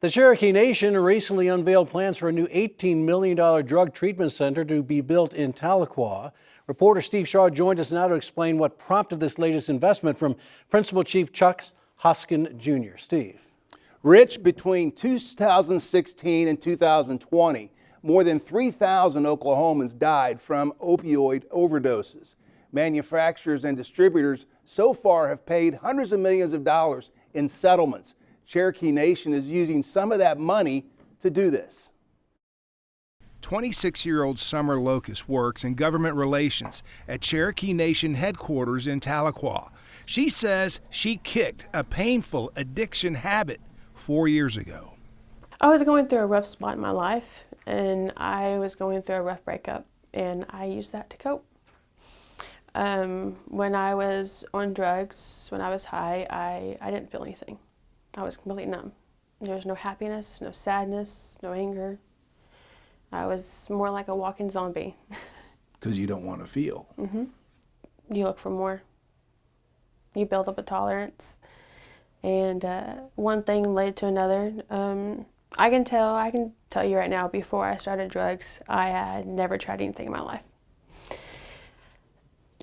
The Cherokee Nation recently unveiled plans for a new $18 million drug treatment center to be built in Tahlequah. Reporter Steve Shaw joins us now to explain what prompted this latest investment from Principal Chief Chuck Hoskin Jr. Steve. Rich, between 2016 and 2020, more than 3,000 Oklahomans died from opioid overdoses. Manufacturers and distributors so far have paid hundreds of millions of dollars in settlements. Cherokee Nation is using some of that money to do this. 26-year-old Summer Locust works in government relations at Cherokee Nation headquarters in Tahlequah. She says she kicked a painful addiction habit 4 years ago. I was going through a rough spot in my life, and I was going through a rough breakup, and I used that to cope. When I was on drugs, when I was high, I didn't feel anything. I was completely numb. There was no happiness, no sadness, no anger. I was more like a walking zombie. Because you don't want to feel. Mm-hmm. You look for more. You build up a tolerance. And one thing led to another. I can tell you right now, before I started drugs, I had never tried anything in my life.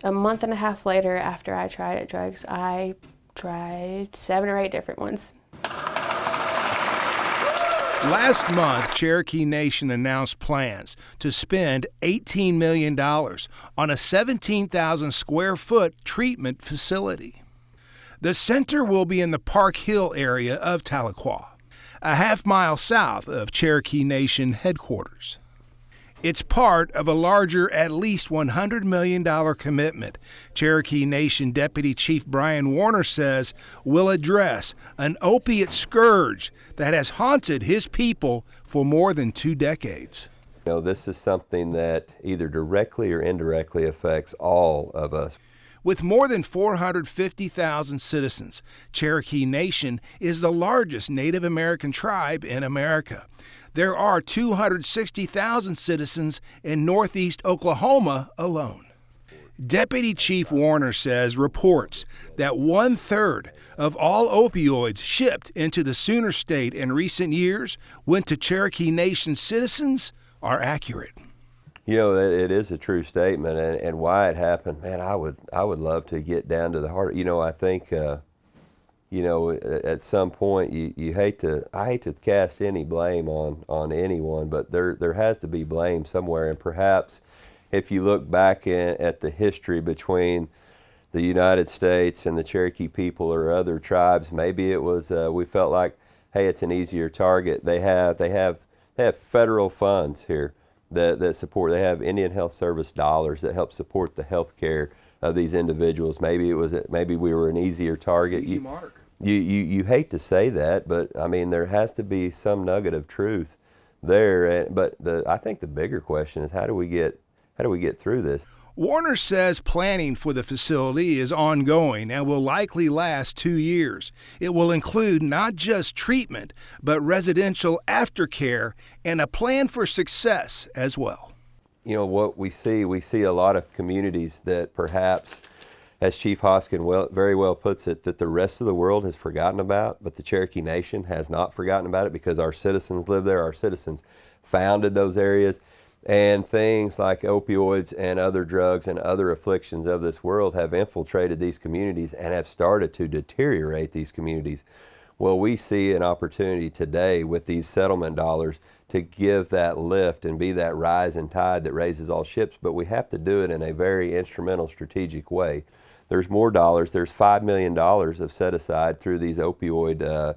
A month and a half later, after I tried drugs, I tried 7 or 8 different ones. Last month, Cherokee Nation announced plans to spend $18 million on a 17,000 square foot treatment facility. The center will be in the Park Hill area of Tahlequah, a half-mile south of Cherokee Nation headquarters. It's part of a larger, at least $100 million commitment Cherokee Nation Deputy Chief Brian Warner says will address an opiate scourge that has haunted his people for more than 2 decades. You know, this is something that either directly or indirectly affects all of us. With more than 450,000 citizens, Cherokee Nation is the largest Native American tribe in America. There are 260,000 citizens in northeast Oklahoma alone. Deputy Chief Warner says reports that 1/3 of all opioids shipped into the Sooner State in recent years went to Cherokee Nation citizens are accurate. You know, it is a true statement, and why it happened, man, I would love to get down to the heart. You know, I think, you know, at some point I hate to cast any blame on anyone, but there has to be blame somewhere. And perhaps if you look back at the history between the United States and the Cherokee people or other tribes, maybe it was we felt like, hey, it's an easier target. They have federal funds here that support. They have Indian Health Service dollars that help support the health care of these individuals. Maybe we were an easier target. Easy mark. You hate to say that, but I mean there has to be some nugget of truth there. But I think the bigger question is how do we get through this? Warner says planning for the facility is ongoing and will likely last 2 years. It will include not just treatment, but residential aftercare and a plan for success as well. You know, what we see a lot of communities that perhaps, as Chief Hoskin very well puts it, that the rest of the world has forgotten about, but the Cherokee Nation has not forgotten about it because our citizens live there, our citizens founded those areas. And things like opioids and other drugs and other afflictions of this world have infiltrated these communities and have started to deteriorate these communities. Well, we see an opportunity today with these settlement dollars to give that lift and be that rising tide that raises all ships, but we have to do it in a very instrumental, strategic way. There's more dollars. There's $5 million of set aside through these opioid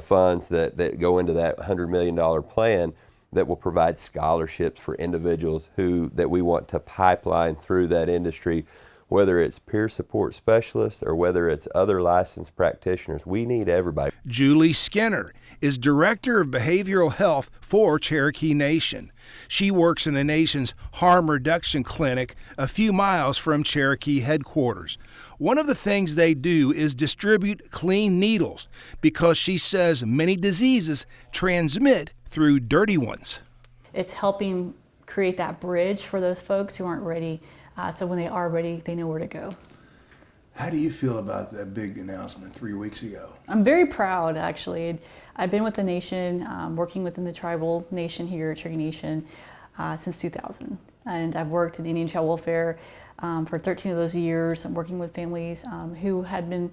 funds that go into that $100 million plan that will provide scholarships for individuals that we want to pipeline through that industry, whether it's peer support specialists or whether it's other licensed practitioners. We need everybody. Julie Skinner is Director of Behavioral Health for Cherokee Nation. She works in the nation's harm reduction clinic a few miles from Cherokee headquarters. One of the things they do is distribute clean needles because she says many diseases transmit through dirty ones. It's helping create that bridge for those folks who aren't ready, so when they are ready, they know where to go. How do you feel about that big announcement 3 weeks ago? I'm very proud, actually. I've been with the Nation, working within the tribal nation here, Cherokee Nation, since 2000. And I've worked in Indian Child Welfare for 13 of those years. I'm working with families who had been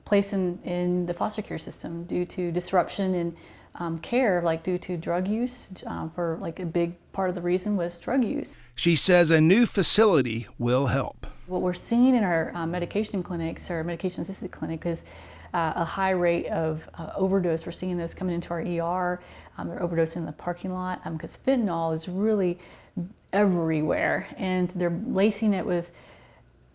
placed in the foster care system due to disruption in care, like due to drug use. For like a big part of the reason was drug use. She says a new facility will help. What we're seeing in our medication clinics, or medication assisted clinic, is a high rate of overdose. We're seeing those coming into our ER. They're overdosing in the parking lot because fentanyl is really everywhere, and they're lacing it with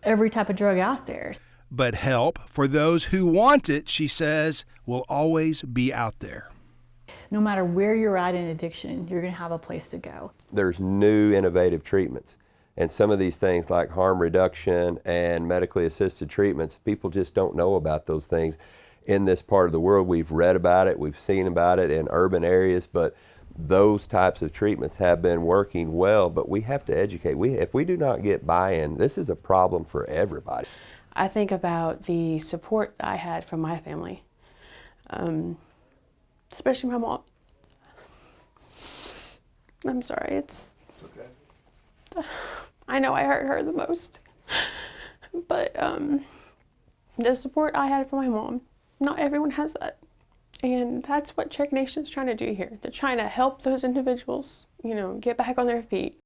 every type of drug out there. But help for those who want it, she says, will always be out there. No matter where you're at in addiction, you're going to have a place to go. There's new innovative treatments. And some of these things like harm reduction and medically assisted treatments, people just don't know about those things in this part of the world. We've read about it, we've seen about it in urban areas, but those types of treatments have been working well, but we have to educate. If we do not get buy-in, this is a problem for everybody. I think about the support that I had from my family, especially my mom. I'm sorry, it's okay. I know I hurt her the most, but the support I had from my mom, not everyone has that. And that's what Cherokee Nation is trying to do here. They're trying to help those individuals, get back on their feet.